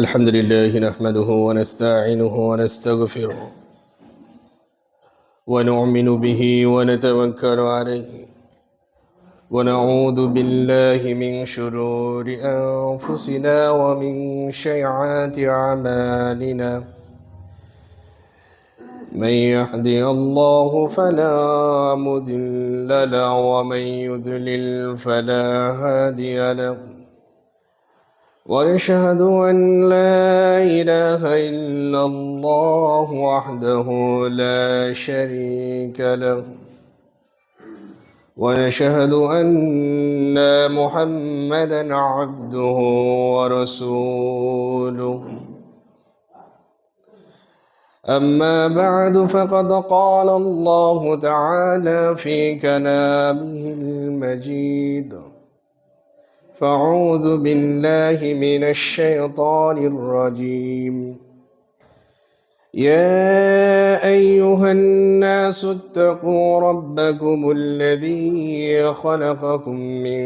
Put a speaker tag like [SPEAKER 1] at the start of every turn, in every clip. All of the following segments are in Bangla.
[SPEAKER 1] الحمد لله نحمده ونستعينه ونستغفره ونؤمن به ونتوكل عليه ونعوذ بالله من شرور أنفسنا ومن سيئات أعمالنا من يهدي الله فلا مضل له ومن يضلل فلا هادي له ونشهد أن لا إله إلا الله وحده لا شريك له ونشهد أن محمدا عبده ورسوله أما بعد فقد قال الله تعالى في كلامه المجيد فأعوذ بالله من الشيطان الرجيم يا أيها الناس اتقوا ربكم الذي خلقكم من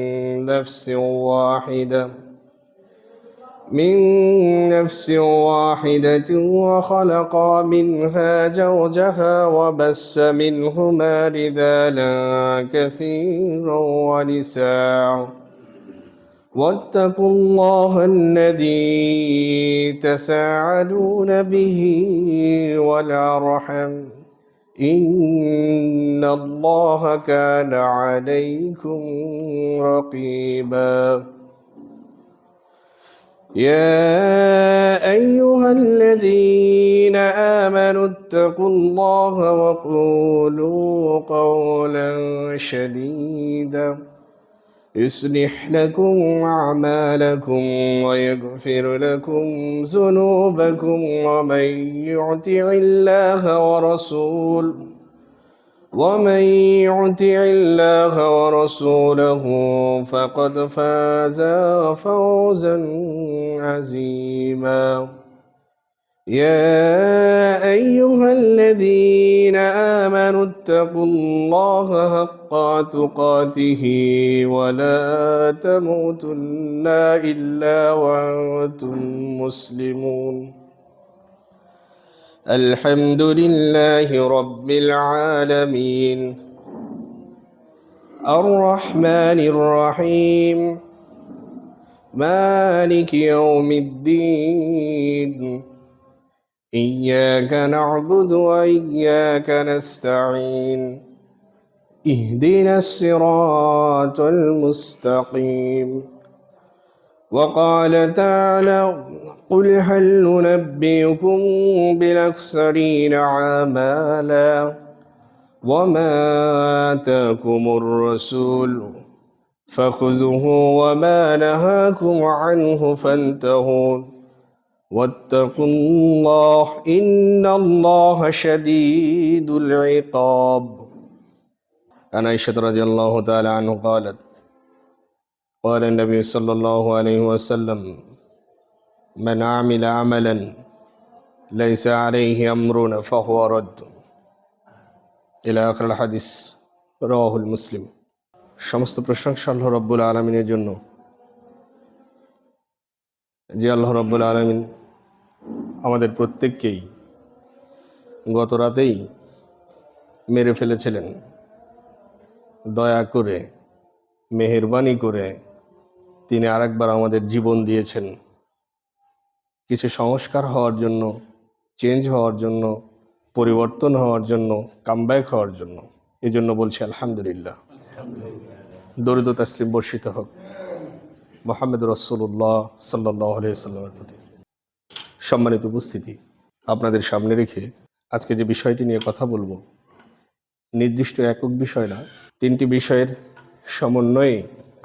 [SPEAKER 1] نفس واحدة وخلق منها زوجها وبث منهما رجالا كثيرا ونساء واتقوا الله الذي تساءلون به والأرحم إن الله كان عليكم رقيبا يا أيها الذين آمنوا اتقوا الله وقولوا قولا سديدا يصلح لكم أعمالكم ويغفر لكم ذنوبكم ومن يطع الله ورسوله فقد فاز فوزا عظيما يا أيها الذين آمنوا اتقوا الله حق تقاته ولا تموتن إلا وأنتم مسلمون الحمد لله رب العالمين الرحمن الرحيم مالك يوم الدين إياك نعبد وإياك نستعين اهدنا الصراط المستقيم وقال تعالى قل هل ننبئكم بالأخسرين أعمالا وما آتاكم الرسول فخذوه وما نهاكم عنه فانتهوا واتقوا الله إن الله شديد العقاب. عن عائشة رضي الله تعالى عنه قالت قال النبي صلى الله عليه وسلم من عمل عملا ليس عليه أمرنا فهو رد إلى آخر الحديث رواه المسلم. সমস্ত প্রশংসা আল্লাহ রাব্বুল আলামিনের জন্য, যে আল্লাহ রাব্বুল আলামিন আমাদের প্রত্যেককেই গত রাতেই মেরে ফেলেছিলেন। দয়া করে মেহেরবানি করে তিনি আরেকবার আমাদের জীবন দিয়েছেন কিছু সংস্কার হওয়ার জন্য, চেঞ্জ হওয়ার জন্য, পরিবর্তন হওয়ার জন্য, কামব্যাক হওয়ার জন্য। এই জন্য বলছি আলহামদুলিল্লাহ। দরুদ ও তাসলিম বর্ষিত হোক মুহাম্মদ রাসূলুল্লাহ সাল্লাল্লাহু আলাইহি ওয়াসাল্লামের প্রতি। সম্মানিত উপস্থিতি, আপনাদের সামনে রেখে আজকে যে বিষয়টি নিয়ে কথা বলবো, নির্দিষ্ট একক বিষয় না, তিনটি বিষয়ের সমন্বয়ে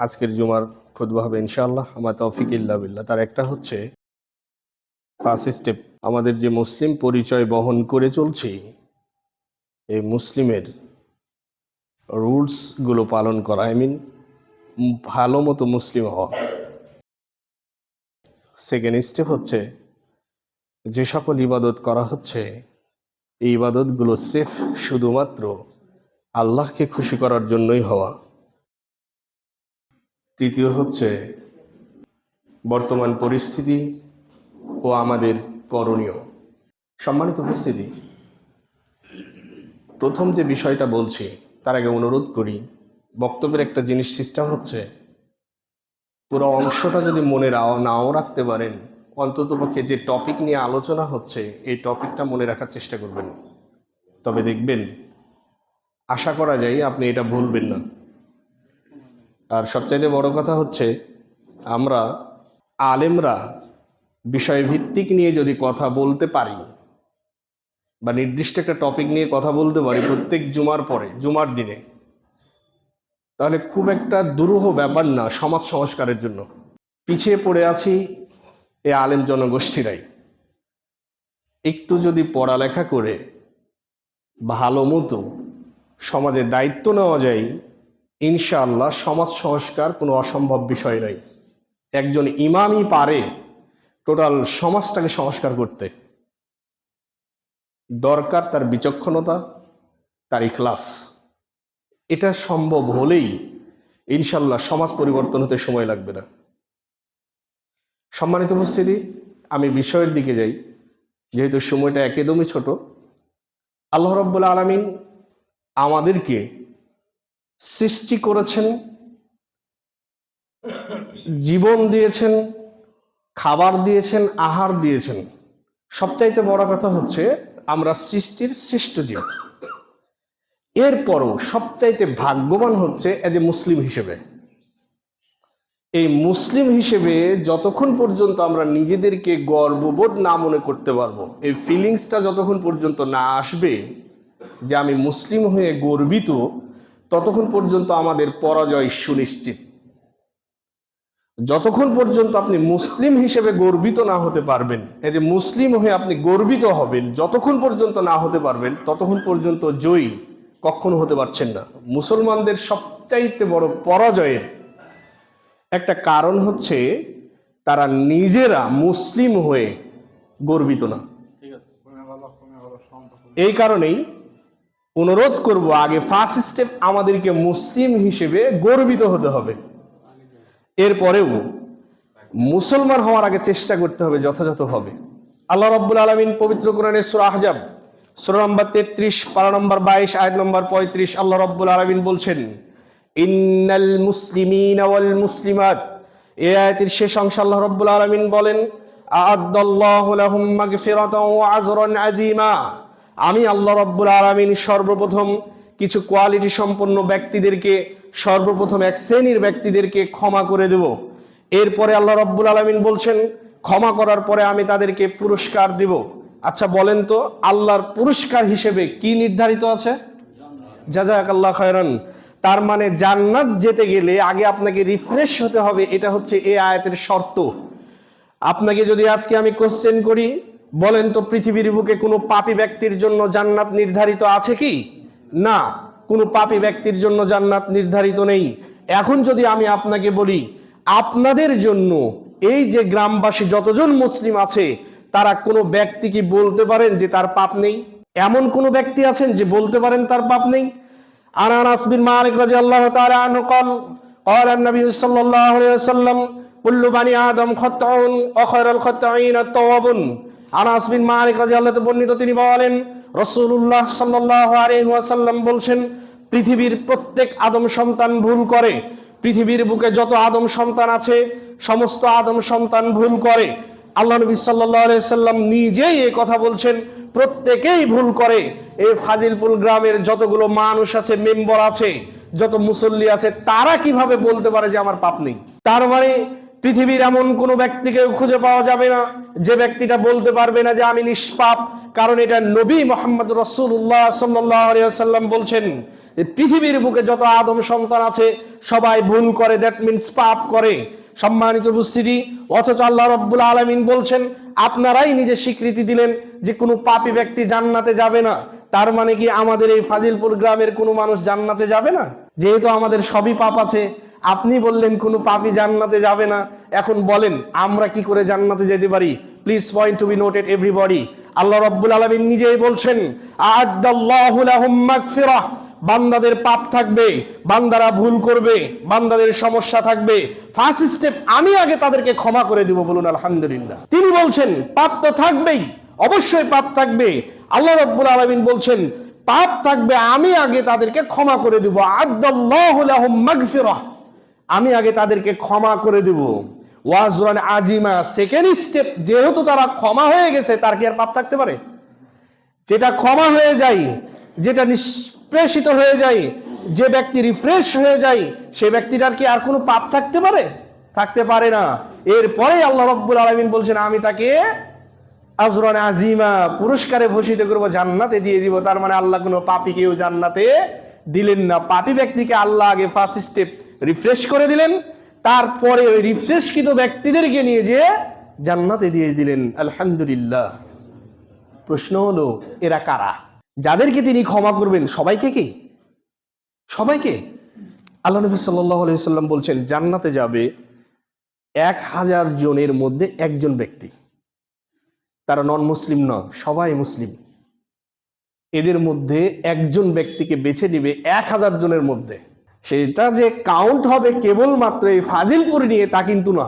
[SPEAKER 1] আজকের জুমার খুতবা হবে ইনশাআল্লাহ। আমার তৌফিক ইল্লা বিল্লাহ। তার একটা হচ্ছে 5 স্টেপ। আমাদের যে মুসলিম পরিচয় বহন করে চলছি, এই মুসলিমের রুলসগুলো পালন করা, ভালো মতো মুসলিম হওয়া। সেকেন্ড স্টেপ হচ্ছে যে সকল ইবাদত করা হচ্ছে, এই ইবাদতগুলো সির্ফ শুধুমাত্র আল্লাহকে খুশি করার জন্যই হওয়া। তৃতীয় হচ্ছে বর্তমান পরিস্থিতি ও আমাদের করণীয়। সম্মানিত উপস্থিতি, প্রথম যে বিষয়টা বলছি তার আগে অনুরোধ করি, বক্তব্যের একটা জিনিস সিস্টেম হচ্ছে, পুরো অংশটা যদি মনে নাও রাখতে পারেন, অন্ততপক্ষে যে টপিক নিয়ে আলোচনা হচ্ছে এই টপিকটা মনে রাখার চেষ্টা করবেন। তবে দেখবেন, আশা করা যায় আপনি এটা ভুলবেন না। আর সবচাইতে বড় কথা হচ্ছে, আমরা আলেমরা বিষয়ভিত্তিক নিয়ে যদি কথা বলতে পারি বা নির্দিষ্ট একটা টপিক নিয়ে কথা বলতে পারি প্রত্যেক জুমার দিনে, তাহলে খুব একটা দুরূহ ব্যাপার না সমাজ সংস্কারের জন্য। পিছিয়ে পড়ে আছি এই আলেম জনগোষ্ঠীরাই। একটু যদি পড়ালেখা করে ভালো মতো সমাজের দায়িত্ব নেওয়া যায়, ইনশাআল্লাহ সমাজ সংস্কার কোনো অসম্ভব বিষয় নয়। একজন ইমামই পারে টোটাল সমাজটাকে সংস্কার করতে। দরকার তার বিচক্ষণতা, তার ইখলাস। এটা সম্ভব হলেই ইনশাআল্লাহ সমাজ পরিবর্তন হতে সময় লাগবে না। সম্মানিত উপস্থিতি, আমি বিষয়ের দিকে যাই, যেহেতু সময়টা একদমই ছোট। আল্লাহ রাব্বুল আলামিন আমাদেরকে সৃষ্টি করেছেন, জীবন দিয়েছেন, খাবার দিয়েছেন, আহার দিয়েছেন। সবচাইতে বড় কথা হচ্ছে আমরা সৃষ্টির শ্রেষ্ঠ জীব। এরপরও সবচাইতে ভাগ্যবান হচ্ছে এজ এ মুসলিম হিসেবে। এই মুসলিম হিসেবে যতক্ষণ পর্যন্ত আমরা নিজেদেরকে গর্ববোধ না মনে করতে পারবো, এই ফিলিংসটা যতক্ষণ পর্যন্ত না আসবে যে আমি মুসলিম হয়ে গর্বিত, ততক্ষণ পর্যন্ত আমাদের পরাজয় সুনিশ্চিত। যতক্ষণ পর্যন্ত আপনি মুসলিম হিসেবে গর্বিত না হতে পারবেন, এই যে মুসলিম হয়ে আপনি গর্বিত হবেন, যতক্ষণ পর্যন্ত না হতে পারবেন ততক্ষণ পর্যন্ত জয়ী কখনো হতে পারছেন না। মুসলমানদের সবচাইতে বড় পরাজয়ের একটা কারণ হচ্ছে তারা নিজেরা মুসলিম হয়ে গর্বিত না। এই কারণেই অনুরোধ করব, আগে ফার্স্ট স্টেপ আমাদেরকে মুসলিম হিসেবে গর্বিত হতে হবে। এরপরেও মুসলমান হওয়ার আগে চেষ্টা করতে হবে যথাযথভাবে। আল্লাহ রাব্বুল আলামিন পবিত্র কোরআনে সূরা আহজাব সূরা নম্বর 33 পারা নম্বর 22 আয়াত নম্বর 35 আল্লাহ রাব্বুল আলামিন বলছেন, ইন্নাল মুসলিমিনা ওয়াল মুসলিমাত। এই আয়াতের শেষ অংশে আল্লাহ রাব্বুল আলামিন বলেন, আ'আদ্দাল্লাহু লাহুম মাগফিরাতাও ওয়া আজরান আযীমা। আমি আল্লাহ রাব্বুল আলামিন সর্বপ্রথম কিছু কোয়ালিটি সম্পন্ন ব্যক্তিদেরকে, সর্বপ্রথম এক শ্রেণীর ব্যক্তিদেরকে ক্ষমা করে দেব। এরপরে আল্লাহ রাব্বুল আলামিন বলছেন, ক্ষমা করার পরে আমি তাদেরকে পুরস্কার দেব। আচ্ছা বলেন তো, আল্লাহর পুরস্কার হিসেবে কি নির্ধারিত আছে? জাযাকাল্লাহু খায়রান। তার মানে জান্নাত যেতে গেলে আগে আপনাকে রিফ্রেশ হতে হবে, এটা হচ্ছে এই আয়াতের শর্ত। আপনাকে যদি আজকে আমি কোশ্চেন করি, বলেন তো পৃথিবীর বুকে কোনো পাপী ব্যক্তির জন্য জান্নাত নির্ধারিত আছে কি? না, কোনো পাপী ব্যক্তির জন্য জান্নাত নির্ধারিত নেই। এখন যদি আমি আপনাকে বলি, আপনাদের জন্য এই যে গ্রামবাসী যতজন মুসলিম আছে, তারা কোনো ব্যক্তি কি বলতে পারেন যে তার পাপ নেই? এমন কোন ব্যক্তি আছেন যে বলতে পারেন তার পাপ নেই? আনাস বিন মালিক রাদিয়াল্লাহু তাআলা আনহু قال قال النبي صلى الله عليه وسلم كل بني آدم خطاء وخير الخطائين التوابون। আনাস বিন মালিক রাদিয়াল্লাহু তাআলা বর্ণিত, তিনি বলেন রাসূলুল্লাহ সাল্লাল্লাহু আলাইহি ওয়াসাল্লাম বলছেন, পৃথিবীর প্রত্যেক আদম সন্তান ভুল করে। পৃথিবীর বুকে যত আদম সন্তান আছে সমস্ত আদম সন্তান ভুল করে। আল্লাহ নবী সাল্লাল্লাহু আলাইহি সাল্লাম নিজেই এই কথা বলছেন, প্রত্যেকেই ভুল করে। এই ফাজিলপুর গ্রামের যতগুলো মানুষ আছে, মেম্বার আছে, যত মুসল্লি আছে, তারা কিভাবে বলতে পারে যে আমার পাপ নেই? তার মানে পৃথিবীর এমন কোন ব্যক্তিকে খুঁজে পাওয়া যাবে না যে ব্যক্তিটা বলতে পারবে না যে আমি নিষ্পাপ। কারণ এটা নবী মুহাম্মদ রাসূলুল্লাহ সাল্লাল্লাহু আলাইহি ওয়াসাল্লাম বলছেন যে পৃথিবীর বুকে যত আদম সন্তান আছে সবাই ভুল করে, দ্যাট মিন্স পাপ করে। সম্মানিত উপস্থিতি, অথচ আল্লাহ রাব্বুল আলামিন বলছেন, আপনারাই নিজে স্বীকৃতি দিলেন যে কোনো পাপী ব্যক্তি জান্নাতে যাবে না। তার মানে কি আমাদের এই ফাজিলপুর গ্রামের কোনো মানুষ জান্নাতে যাবে না? যেহেতু আমাদের সবই পাপ আছে, আপনি বললেন কোনো পাপী জান্নাতে যাবে না। এখন বলেন আমরা কি করে জান্নাতে যেতে পারি? Please point to be noted everybody. আল্লাহ রাব্বুল আলামিন নিজেই বলছেন, আ'আদ্দাল্লাহু লাহুম মাগফিরাহ বান্দাদের পাপ থাকবে, বান্দারা ভুল করবে, বান্দাদের সমস্যা থাকবে, ফার্স্ট স্টেপ আমি আগে তাদেরকে ক্ষমা করে দিব। বলুন আলহামদুলিল্লাহ। তিনি বলছেন পাপ তো থাকবেই, অবশ্যই পাপ থাকবে। আল্লাহ রাব্বুল আলামিন বলছেন পাপ থাকবে, আমি আগে তাদেরকে ক্ষমা করে দিব। আদাল্লাহু লাহুম মাগফিরাহ, আমি আগে তাদেরকে ক্ষমা করে দেব। ওয়াজরান আজিমা, সেকেন্ড স্টেপ, যেহেতু তারা ক্ষমা হয়ে গেছে, তার কি আর পাপ থাকতে পারে? যেটা ক্ষমা হয়ে যায়, যেটা নিষ্প্রেষিত হয়ে যায়, যে ব্যক্তি রিফ্রেশ হয়ে যায়, সে ব্যক্তিটার কি আর কোনো পাপ থাকতে পারে? থাকতে পারে না। এরপরে আল্লাহ রাব্বুল আলামিন বলছেন আমি তাকে আজরান আজিমা, পুরস্কারে ভূষিত করব, জান্নাতে দিয়ে দিব। তার মানে আল্লাহ কোনো পাপীকেও জান্নাতে দিলেন না। পাপী ব্যক্তিকে আল্লাহ আগে ফার্স্ট স্টেপ রিফ্রেশ করে দিলেন, তারপরে ওই রিফ্রেশকৃত ব্যক্তিদেরকে নিয়ে যে জান্নাতে দিয়ে দিলেন। আলহামদুলিল্লাহ। প্রশ্ন হলো এরা কারা? যাদেরকে তিনি ক্ষমা করবেন সবাইকে কি? সবাইকে? আল্লাহ নবী সাল্লাল্লাহু আলাইহি ওয়াসাল্লাম বলছেন জান্নাতে যাবে 1000 জনের মধ্যে একজন ব্যক্তি। তারা নন মুসলিম নয়, সবাই মুসলিম। এদের মধ্যে একজন ব্যক্তিকে বেছে নিবে 1000 জনের মধ্যে। সেটা যে কাউন্ট হবে কেবলমাত্র এই ফাজিলপুর নিয়ে তা কিন্তু না।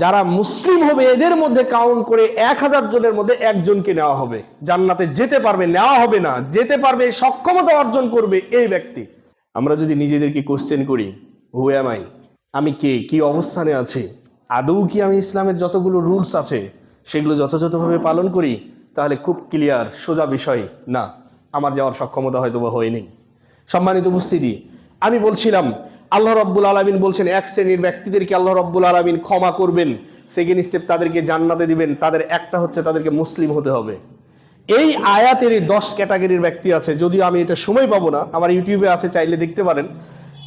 [SPEAKER 1] যারা মুসলিম হবে এদের মধ্যে কাউন্ট করে 1000 জনের মধ্যে একজনকে নেওয়া হবে। জান্নাতে যেতে পারবে, নেওয়া হবে না, যেতে পারবে, সক্ষমতা অর্জন করবে এই ব্যক্তি। আমরা যদি নিজেদেরকে কোশ্চেন করি, হু অ্যাম আই, আমি কে, কি অবস্থানে আছি, আদৌ কি আমি ইসলামের যতগুলো রুলস আছে সেগুলো যথাযথভাবে পালন করি, তাহলে খুব ক্লিয়ার সোজা বিষয়, না, আমার যাওয়ার সক্ষমতা হয়তো বা হয়নি। সম্মানিত উপস্থিতি, আমি বলছিলাম আল্লাহ রাব্বুল আলামিন বলছেন এক শ্রেণীর ব্যক্তিদেরকে আল্লাহ রাব্বুল আলামিন ক্ষমা করবেন, সেকেন্ড স্টেপ তাদেরকে জান্নাতে দিবেন। তাদের একটা হচ্ছে তাদেরকে মুসলিম হতে হবে। এই আয়াতের 10 ক্যাটাগরির ব্যক্তি আছে, যদিও আমি এটা সময় পাবো না, আমার ইউটিউবে আছে, চাইলে দেখতে পারেন।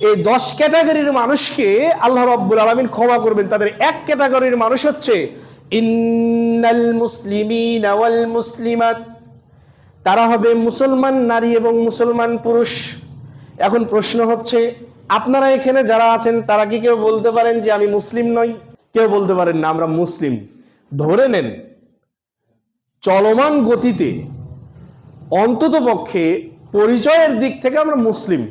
[SPEAKER 1] এই 10 ক্যাটাগরির মানুষকে আল্লাহ রাব্বুল আলামিন ক্ষমা করবেন। তাদের এক ক্যাটাগরির মানুষ হচ্ছে ইন্নাল মুসলিমিনা ওয়াল মুসলিমাত, তারা হবে মুসলমান নারী এবং মুসলমান পুরুষ। এখন প্রশ্ন হচ্ছে আপনারা এখানে যারা আছেন তারা কি কেউ বলতে পারেন যে আমি মুসলিম নই? কেউ বলতে পারেন না আমরা মুসলিম। ধরে নেন চলমান গতিতে অন্তত পক্ষে পরিচয়ের দিক থেকে আমরা মুসলিম,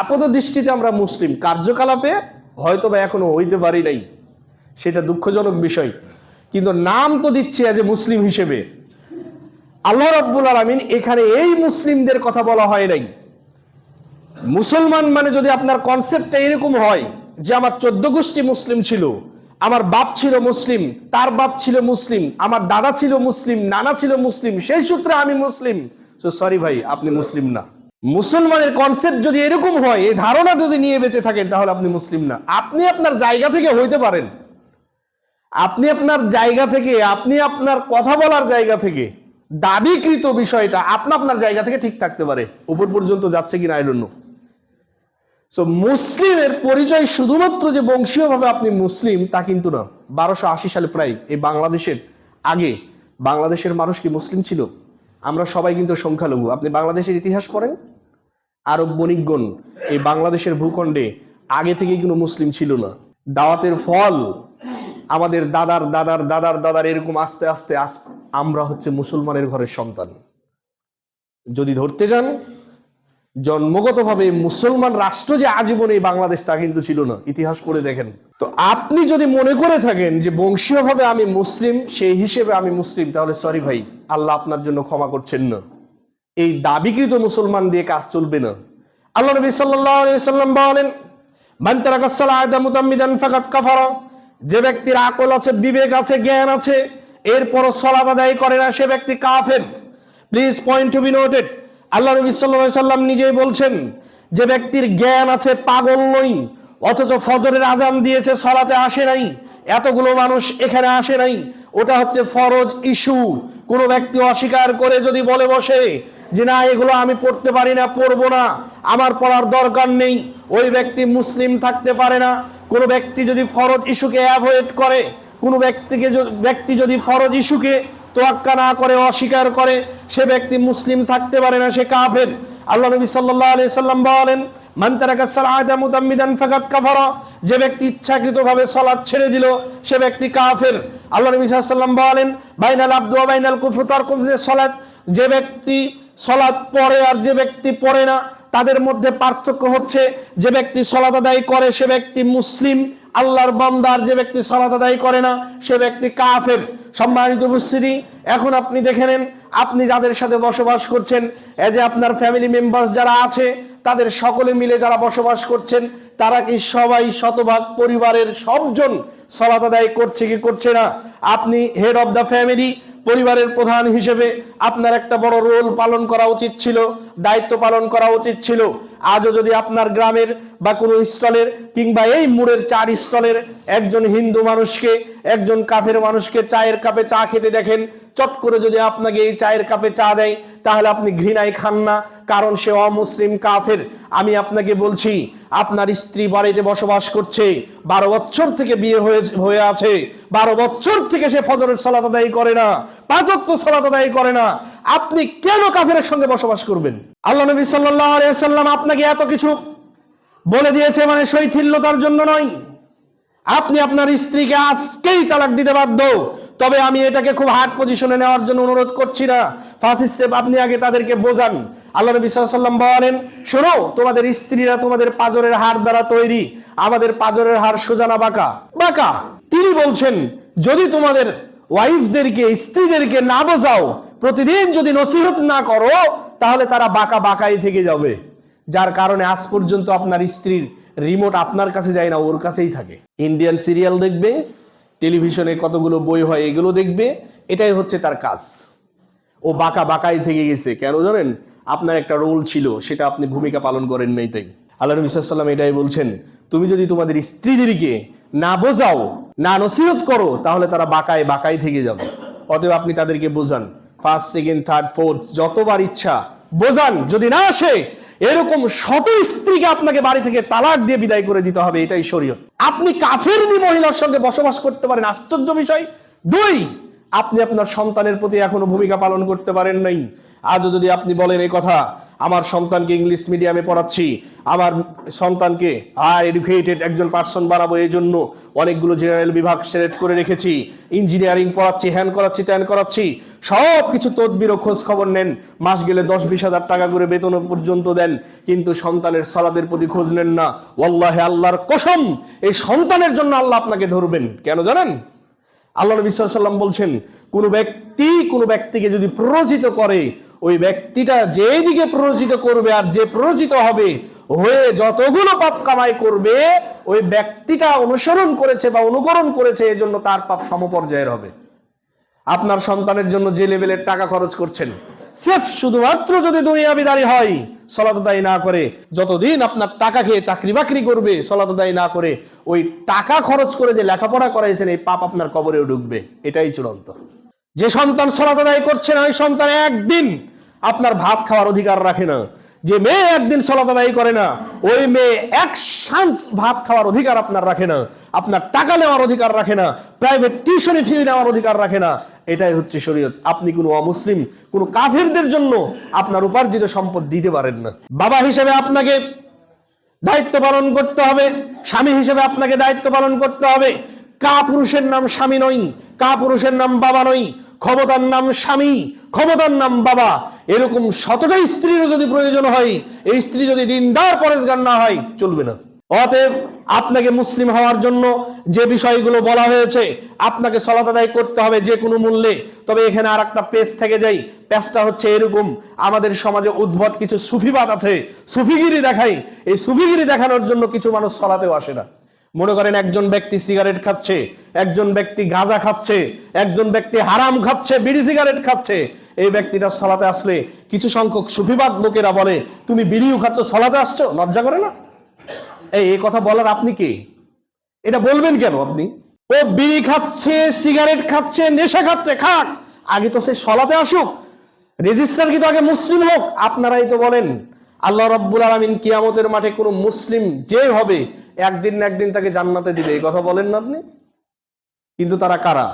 [SPEAKER 1] আপাত দৃষ্টিতে আমরা মুসলিম, কার্যকলাপে হয়তো বা এখনো হইতে পারি নাই, সেটা দুঃখজনক বিষয়, কিন্তু নাম তো দিচ্ছে আজ মুসলিম হিসেবে। আল্লাহ রাব্বুল আলামিন এখানে এই মুসলিমদের কথা বলা হয় নাই। মুসলমান মানে যদি আপনার কনসেপ্টটা এরকম হয় যে আমার 14 গোষ্ঠী মুসলিম ছিল, আমার বাপ ছিল মুসলিম, তার বাপ ছিল মুসলিম, আমার দাদা ছিল মুসলিম, নানা ছিল মুসলিম, সেই সূত্রে আমি মুসলিম, তো সরি ভাই, আপনি মুসলিম না। মুসলমানের কনসেপ্ট যদি এরকম হয়, এই ধারণা যদি নিয়ে বেঁচে থাকেন, তাহলে আপনি মুসলিম না। আপনি আপনার জায়গা থেকে হইতে পারেন, আপনি আপনার জায়গা থেকে, আপনি আপনার কথা বলার জায়গা থেকে, দাবিকৃত বিষয়টা আপনার জায়গা থেকে ঠিক থাকতে পারে, উপর পর্যন্ত যাচ্ছে কিনা আই ডোন্ট নো। সো মুসলিমের পরিচয় শুধুমাত্র যে বংশীয়ভাবে আপনি মুসলিম তা কিন্তু না। 1280 সালে প্রায় এই বাংলাদেশের আগে বাংলাদেশের মানুষ কি মুসলিম ছিল? আমরা সবাই কিন্তু সংখ্যালঘু। আপনি বাংলাদেশের ইতিহাস পড়েন, আরব বণিকগণ এই বাংলাদেশের ভূখণ্ডে আগে থেকেই কোনো মুসলিম ছিল না। দাওয়াতের ফল আমাদের দাদার দাদার দাদার দাদার এরকম আস্তে আস্তে আমরা হচ্ছে মুসলমানের ঘরের সন্তান। যদি ধরতে যান জন্মগতভাবে মুসলমান রাষ্ট্র যে আজীবন এই বাংলাদেশ তা কিন্তু ছিল না, ইতিহাস পড়ে দেখেন। তো আপনি যদি মনে করে থাকেন যে বংশীয়ভাবে আমি মুসলিম, সেই হিসেবে আমি মুসলিম, তাহলে সরি ভাই, আল্লাহ আপনার জন্য ক্ষমা করছেন না। এই দাবিকৃত মুসলমান দিয়ে কাজ চলবে না। আল্লাহ নবী সাল্লাল্লাহু আলাইহি ওয়াসাল্লাম বলেন মান তারাকাস সালাতা মুতাম্মিদান ফাকাদ কাফারা, যে ব্যক্তির আকল আছে, বিবেক আছে, জ্ঞান আছে, এরপরও সালাত আদায় করে না, সে ব্যক্তি কাফের। Please point to be noted. আল্লাহ নবী সাল্লাল্লাহু আলাইহি ওয়াসাল্লাম নিজেই বলছেন যে ব্যক্তির জ্ঞান আছে, পাগল নই, অথচ ফজরের আজান দিয়েছে, সালাতে আসে নাই, এতগুলো মানুষ এখানে আসে নাই, ওটা হচ্ছে ফরজ ইস্যু। কোনো ব্যক্তি অস্বীকার করে যদি বলে বসে যে না এগুলো আমি পড়তে পারি না, পড়বো না, আমার পড়ার দরকার নেই, ওই ব্যক্তি মুসলিম থাকতে পারে না। কোনো ব্যক্তি যদি ফরজ ইস্যুকে অ্যাভয়েড করে, কোনো ব্যক্তি যদি ফরজ ইস্যুকে তোয়াক্কা না করে, অস্বীকার করে, সে ব্যক্তি মুসলিম থাকতে পারে না, সে কাফের। আল্লাহ নবী সাল্লাল্লাহু আলাইহি সাল্লাম বলেন মান তারাকা সালাতা মুতাম্মিদান ফাকাদ কাফারা, যে ব্যক্তি ইচ্ছাকৃতভাবে সালাত ছেড়ে দিল সে ব্যক্তি কাফের। আল্লাহ নবী সাল্লাল্লাহু আলাইহি ওয়াসাল্লাম বলেন বাইনাল আবদু ওয়া বাইনাল কুফরি তারকুস সালাত, যে ব্যক্তি সালাত পড়ে আর যে ব্যক্তি পড়ে না তাদের মধ্যে পার্থক্য হচ্ছে যে ব্যক্তি সালাত আদায় করে সে ব্যক্তি মুসলিম আল্লাহর বান্দার, যে ব্যক্তি সালাত আদায় করে না সে ব্যক্তি কাফের। সম্মানিত উপস্থিতি, এখন আপনি দেখে নেন, আপনি যাদের সাথে বসবাস করছেন, এই যে আপনার ফ্যামিলি মেম্বার্স যারা আছে তাদের সকলে মিলে যারা বসবাস করছেন, তারা কি সবাই শতভাগ পরিবারের সবজন সালাত আদায় করছে কি করছে না? আপনি হেড অফ দ্য ফ্যামিলি, পরিবারের প্রধান হিসেবে আপনার একটা বড় রোল পালন করা উচিত ছিল, দায়িত্ব পালন করা উচিত ছিল। আজও যদি আপনার গ্রামের বা কোনো স্টলের কিংবা এই মোড়ের 4 স্টলের একজন হিন্দু মানুষকে, একজন কাফের মানুষকে চায়ের কাপে চা খেতে দেখেন, চট করে যদি আপনাকে এই চায়ের কাপে চা দেয় তাহলে আপনি ঘৃণায় খান না, কারণ সে অমুসলিম কাফের। আমি আপনাকে বলছি, আপনার স্ত্রী বাড়িতে বসবাস করছে, 12 বছর থেকে বিয়ে হয়ে আছে, 12 বছর থেকে সে ফজরের সালাত আদায় করে না, 5 ওয়াক্ত সালাত আদায় করে না, আপনি কেন কাফেরের সঙ্গে বসবাস করবেন? আল্লাহ নবী সাল্লাল্লাহু আলাইহি ওয়াসাল্লাম আপনাকে এত কিছু বলে দিয়েছে মানে শৈথিল্যতার জন্য নয়। আপনি আপনার স্ত্রীকে আজকেই তালাক দিতে বাধ্য, তবে আমি এটাকে খুব হার্ড পজিশনে নেওয়ার জন্য অনুরোধ করছি না। ফার্স্ট স্টেপ আপনি আগে তাদেরকে বোঝান। আল্লাহ নবী সাল্লাল্লাহু আলাইহি ওয়াসাল্লাম বলেন, শোনো, তোমাদের স্ত্রীরা তোমাদের পাজরের হাড় দ্বারা তৈরি, আমাদের পাজরের হাড় সোজা না বাঁকা? বাঁকা। তিনি বলছেন, যদি তোমাদের ওয়াইফদেরকে, স্ত্রীদেরকে না বোঝাও, প্রতিদিন যদি নসিহত না করো, তাহলে তারা বাঁকা বাঁকাই থেকে যাবে, যার কারণে আজ পর্যন্ত আপনার স্ত্রীর রিমোট আপনার কাছে যায় না, ওর কাছেই থাকে। ইন্ডিয়ান সিরিয়াল দেখবে, টেলিভিশনে কতগুলো বই হয় এগুলো দেখবে, এটাই হচ্ছে তার কাজ। ও বাঁকা বাঁকাই থেকে গেছে, কেন জানেন? আপনার একটা রোল ছিল, সেটা আপনি ভূমিকা পালন করেন নাই। তাই আল্লাহ নবী সাল্লাল্লাহু আলাইহি ওয়াসাল্লাম এটাই বলছেন, তুমি যদি তোমাদের স্ত্রীদেরকে না বোঝাও, না নসিহত করো, তাহলে তারা বাঁকায় বাঁকাই থেকে যাবে। অতএব আপনি তাদেরকে বোঝান, 1st, 2nd, 3rd, 4th যতবার ইচ্ছা বোঝান। যদি না আসে, এরকম শত স্ত্রীকে আপনাকে বাড়ি থেকে তালাক দিয়ে বিদায় করে দিতে হবে, এটাই শরীয়ত। আপনি কাফেরনি মহিলার সঙ্গে বসবাস করতে পারেন, আশ্চর্য বিষয়। 2, আপনি আপনার সন্তানের প্রতি এখনো ভূমিকা পালন করতে পারেন নাই। আজও যদি আপনি বলেন এই কথা, আমার সন্তানকে ইংলিশ মিডিয়ামে পড়াচ্ছি, আমার সন্তানকে এডুকেটেড একজন পার্সন বানাবো, এই জন্য অনেকগুলো জেনারেল বিভাগ সিলেক্ট করে রেখেছি, ইঞ্জিনিয়ারিং পড়াচ্ছি, হ্যান করাচ্ছি, ত্যান করাচ্ছি, সব কিছু তদবির ও খোঁজ খবর নেন, মাস গেলে 10-20 হাজার টাকা করে বেতন পর্যন্ত দেন, কিন্তু সন্তানের সালাতের প্রতি খোঁজ নেন না। ওয়াল্লাহি, আল্লাহর কসম, এই সন্তানের জন্য আল্লাহ আপনাকে ধরবেন। কেন জানেন? আল্লাহ নবী সাল্লাল্লাহু আলাইহি ওয়াসাল্লাম বলছেন, কোনো ব্যক্তিকে যদি প্ররোচিত করে, ওই ব্যক্তিটা যেদিকে প্ররোচিত করবে আর যে প্ররোচিত হবে হয়ে যতগুলো পাপ কামাই করবে, ওই ব্যক্তিটা অনুসরণ করেছে বা অনুকরণ করেছে, এজন্য তার পাপ সমপর্যায়ের হবে। আপনার সন্তানের জন্য যে লেভেলের টাকা খরচ করছেন, সির্ফ শুধুমাত্র যদি দুনিয়াবিদারি হয়, সালাত আদায় না করে, যতদিন আপনার টাকা খেয়ে চাকরি বাকরি করবে, সালাত আদায় না করে, ওই টাকা খরচ করে যে লেখাপড়া করাইছেন, এই পাপ আপনার কবরেও ঢুকবে, এটাই চূড়ান্ত। যে সন্তান সালাত আদায় করছে না, ওই সন্তান একদিন আপনার ভাত খাওয়ার অধিকার রাখে না। যে মেয়ে একদিন সালাত আদায় করে না, ওই মেয়ে এক শান্স ভাত খাওয়ার অধিকার আপনার রাখে না, আপনার টাকা নেওয়ার অধিকার রাখে না, প্রাইভেট টিউশনে ফি নেওয়ার অধিকার রাখে না। এটাই হচ্ছে শরীয়ত। আপনি কোনো অমুসলিম, কোনো কাফেরদের জন্য আপনার উপার্জিত সম্পদ দিতে পারেন না। বাবা হিসেবে আপনাকে দায়িত্ব পালন করতে হবে, স্বামী হিসেবে আপনাকে দায়িত্ব পালন করতে হবে। কাপুরুষের নাম স্বামী নয়, কাপুরুষের নাম বাবা নয়, ক্ষমতার নাম স্বামী, ক্ষমতার নাম বাবা। এরকম শতটা স্ত্রীরও যদি প্রয়োজন হয়, এই স্ত্রী যদি দিনদার পরেশগার না হয়, চলবে না। অতএব আপনাকে মুসলিম হওয়ার জন্য যে বিষয়গুলো বলা হয়েছে, আপনাকে সালাত আদায় করতে হবে যে কোনো মূল্যে। তবে এখানে আর একটা পেজ থেকে যাই, পেজটা হচ্ছে এরকম, আমাদের সমাজে উদ্ভট কিছু সুফিবাদ আছে, সুফিগিরি দেখাই। এই সুফিগিরি দেখানোর জন্য কিছু মানুষ সালাতেও আসে না। মনে করেন একজন ব্যক্তি সিগারেট খাচ্ছে, একজন ব্যক্তি গাঁজা খাচ্ছে, একজন ব্যক্তি হারাম খাচ্ছে, বিড়ি সিগারেট খাচ্ছে। এই ব্যক্তিটা সালাতে আসলে কিছু সংখ্যক সুফিবাদ লোকেরা বলে, তুমি বিড়িও খাচ্ছ, সালাতে আসছো, লজ্জা করে না? এই কথা বলার আপনি কে? এটা বলবেন কেন আপনি? ও বিড়ি খাচ্ছে, সিগারেট খাচ্ছে, নেশা খাচ্ছে, খাক, আগে তো সে সালাতে আসুক, রেজিস্টার কি তো আগে মুসলিম হোক। আপনারাই তো বলেন আল্লাহ রাব্বুল আলামিন কিয়ামতের মাঠে কোনো মুসলিম যে হবে, একদিন না একদিন তাকে জান্নাতে দিবে, এই কথা বলেন না আপনি? কিন্তু তারা কারা?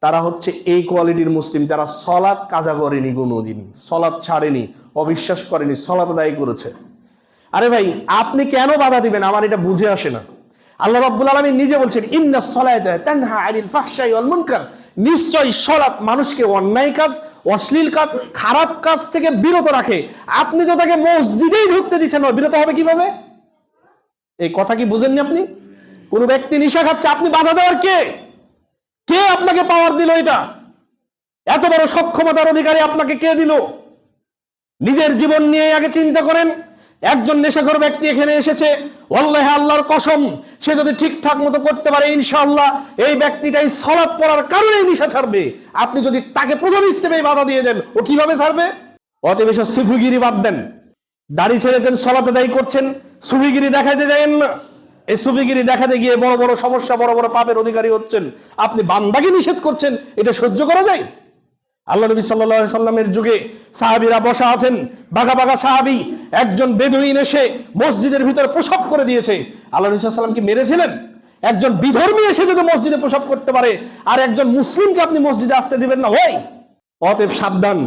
[SPEAKER 1] তারা হচ্ছে এই কোয়ালিটির মুসলিম যারা সালাত কাজা করেনি, কোনোদিন সালাত ছাড়েনি, অবিশ্বাস করেনি, সালাত আদায় করেছে। আরে ভাই, আপনি কেন বাধা দিবেন? আমার এটা বুঝে আসে না।
[SPEAKER 2] আল্লাহ রাব্বুল আলামিন নিজে বলছেন ইন্নাস সালাতা তানহা আনিল ফাহশাই ওয়াল মুনকার, নিশ্চয় সালাত মানুষকে অন্যায় কাজ, অশ্লীল কাজ, খারাপ কাজ থেকে বিরত রাখে। আপনি তো তাকে মসজিদেই ঢুকতে দিচ্ছেন না, বিরত হবে কিভাবে? এই কথা কি বুঝেননি আপনি? কোন ব্যক্তি নেশা খাচ্ছে, আপনি বাধা দেওয়ার কে? কে আপনাকে পাওয়ার দিল? এটা এত বড় সক্ষমতার অধিকারী আপনাকে কে দিল? নিজের জীবন নিয়ে আগে চিন্তা করেন। একজন নেশাখোর ব্যক্তি এখানে এসেছে, ওয়াল্লাহি আল্লাহর কসম, সে যদি ঠিকঠাক মতো করতে পারে ইনশাআল্লাহ এই ব্যক্তিটাই সালাত পড়ার কারণে নেশা ছাড়বে। আপনি যদি তাকে প্রথম স্টেপে বাধা দিয়ে দেন, ও কিভাবে ছাড়বে? অতএব এসব সুফিগিরি বাদ দেন। দাড়ি ছেড়েছেন, সালাত আদায় করছেন, সুফিগিরি দেখাইতে যাবেন না। এই সুফিগিরি দেখাতে গিয়ে বড় বড় সমস্যা, বড় বড় পাপের অধিকারী হচ্ছেন। আপনি বান্দাকে নিষেধ করছেন, এটা সহ্য করা যায়? আল্লাহ নবী সাল্লাল্লাহু আলাইহি সাল্লামের যুগে সাহাবীরা বসা আছেন, বাঘা বাঘা সাহাবী, একজন বেদুইন এসে মসজিদের ভিতরে প্রসাব করে দিয়েছে। আল্লাহ নবী সাল্লাল্লাহু আলাইহি সাল্লাম কি মেরেছিলেন? একজন বিধর্মী এসে যদি মসজিদে প্রসাব করতে পারে, আর একজন মুসলিমকে আপনি মসজিদে আসতে দিবেন না? ওই অতএব সাবধান,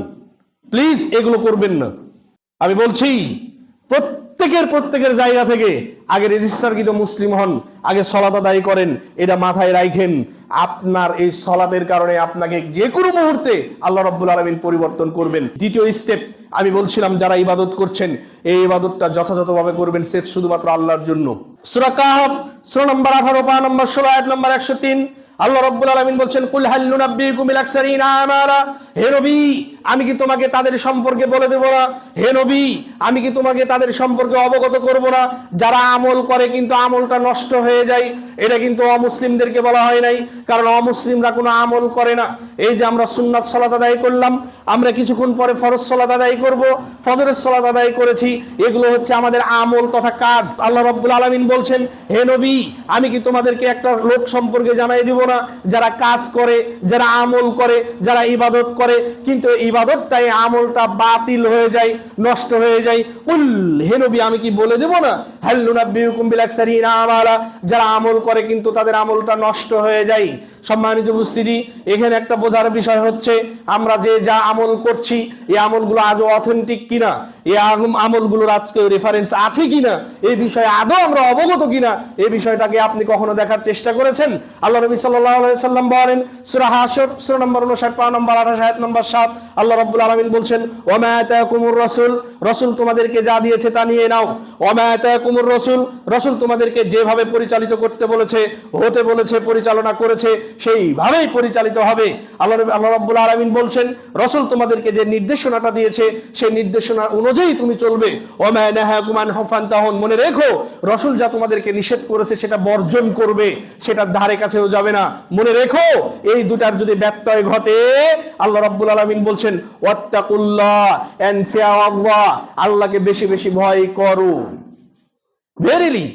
[SPEAKER 2] প্লিজ এগুলো করবেন না। আমি বলছি প্রত্যেকের জায়গা থেকে আগে রেজিস্টারকৃত মুসলিম হন, আগে সালাত আদায় করেন, এটা মাথায় রাখেন। আপনার এই সালাতের কারণে আপনাকে যে কোনো মুহূর্তে আল্লাহ রাব্বুল আলামিন পরিবর্তন করবেন। দ্বিতীয় স্টেপ আমি বলছিলাম, যারা ইবাদত করছেন এই ইবাদতটা যথাযথভাবে করবেন, সেফ শুধুমাত্র আল্লাহর জন্য। সূরা কাহফ সূরা নম্বর 18 পারা নম্বর 16 আয়াত নম্বর 103 আল্লাহ রাব্বুল আলামিন বলছেন, কুল হাল নুনাব্বিউকুম বিল আকসারিনা আমালা, হে নবী আমি কি তোমাকে তাদের সম্পর্কে বলে দেব না? হে নবী আমি কি তোমাকে তাদের সম্পর্কে অবগত করব না যারা আমল করে কিন্তু আমলটা নষ্ট হয়ে যায়? এটা কিন্তু অমুসলিমদেরকে বলা হয় নাই, কারণ অমুসলিমরা কোনো আমল করে না। এই যে আমরা সুন্নাত সালাত আদায় করলাম, আমরা কিছুক্ষণ পরে ফরজ সালাত আদায় করব, ফজরের সালাত আদায় করেছি, এগুলো হচ্ছে আমাদের আমল তথা কাজ। আল্লাহ রাব্বুল আলামিন বলছেন, হে নবী আমি কি তোমাদেরকে একটা লোক সম্পর্কে জানাই দিব না যারা কাজ করে, যারা আমল করে, যারা ইবাদত করে, কিন্তু ইবাদতটাই আমলটা বাতিল হয়ে যায়, নষ্ট হয়ে যায়। কুল, হে নবী আমি কি বলে দেব না, হাল নুনাব্বিউকুম বিল আকসারিনা আমালা, যারা আমল করে কিন্তু তাদের আমলটা নষ্ট হয়ে যায়। সম্মানিত উপস্থিতি, এখানে একটা বোঝার বিষয় হচ্ছে আমরা যে যা আমল করছি এই আমলগুলো আজও অথেন্টিক কিনা, এই আমলগুলোর আজকে রেফারেন্স আছে কিনা, এই বিষয়ে আদৌ আমরা অবগত কিনা, এই বিষয়টাকে আপনি কখনো দেখার চেষ্টা করেছেন? আল্লাহ নবী সাল্লাল্লাহু আলাইহি সাল্লাম বলেন সূরা হাশর সূরা নম্বর 59 পারা নম্বর 28 আয়াত নম্বর 7 আল্লাহ রাব্বুল আলামিন বলছেন, ওয়া মা আতাকুমুর রাসূল, রাসূল তোমাদেরকে যা দিয়েছে তা নিয়ে নাও। ওয়া মা আতাকুমুর রাসূল, রাসূল তোমাদেরকে যেভাবে পরিচালিত করতে বলেছে, হতে বলেছে, পরিচালনা করেছে, সেইভাবেই পরিচালিত হবে। আল্লাহ রাব্বুল আলামিন বলছেন, রাসূল তোমাদেরকে যে নির্দেশনাটা দিয়েছে সেই নির্দেশনা অনুযায়ী তুমি চলবে। ওয়া মা নাহাকুম আনহু ফান্তাহুন, মনে রেখো রাসূল যা তোমাদেরকে নিষেধ করেছে সেটা বর্জন করবে, সেটার ধারে কাছেও যাবে না। মনে রেখো এই দুটার যদি ব্যত্যয় ঘটে, আল্লাহ রাব্বুল আলামিন বলছেন ওয়াত্তাকুল্লাহ এন্ড ফিয়ার আল্লাহ, আল্লাহকে বেশি বেশি ভয় করো। Verily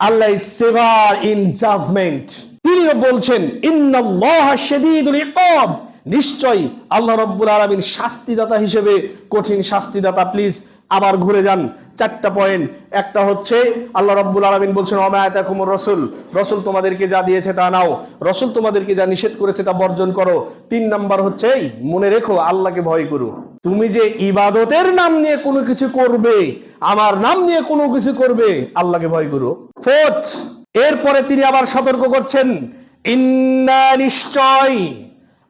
[SPEAKER 2] Allah is saver in judgment. তিনিও বলছেন ইন্নাল্লাহা শাদীদুল ইকাব, নিশ্চয়ই আল্লাহ রাব্বুল আলামিন শাস্তিদাতা হিসেবে কঠিন শাস্তিদাতা। প্লিজ আবার ঘুরে যান, চারটা পয়েন্ট। একটা হচ্ছে আল্লাহ রাব্বুল আলামিন বলছেন ওয়া মা আতাকুমুর রাসূল, রাসূল তোমাদেরকে যা দিয়েছে তা নাও, রাসূল তোমাদেরকে যা নিষেধ করেছে তা বর্জন করো। 3 নাম্বার হচ্ছে মনে রেখো আল্লাহকে ভয় করো। তুমি যে ইবাদতের নাম নিয়ে কোনো কিছু করবে, আমার নাম নিয়ে কোনো কিছু করবে, আল্লাহকে ভয় করো। 4th, এরপরে তিনি আবার সতর্ক করছেন, ইন্না, নিশ্চয়,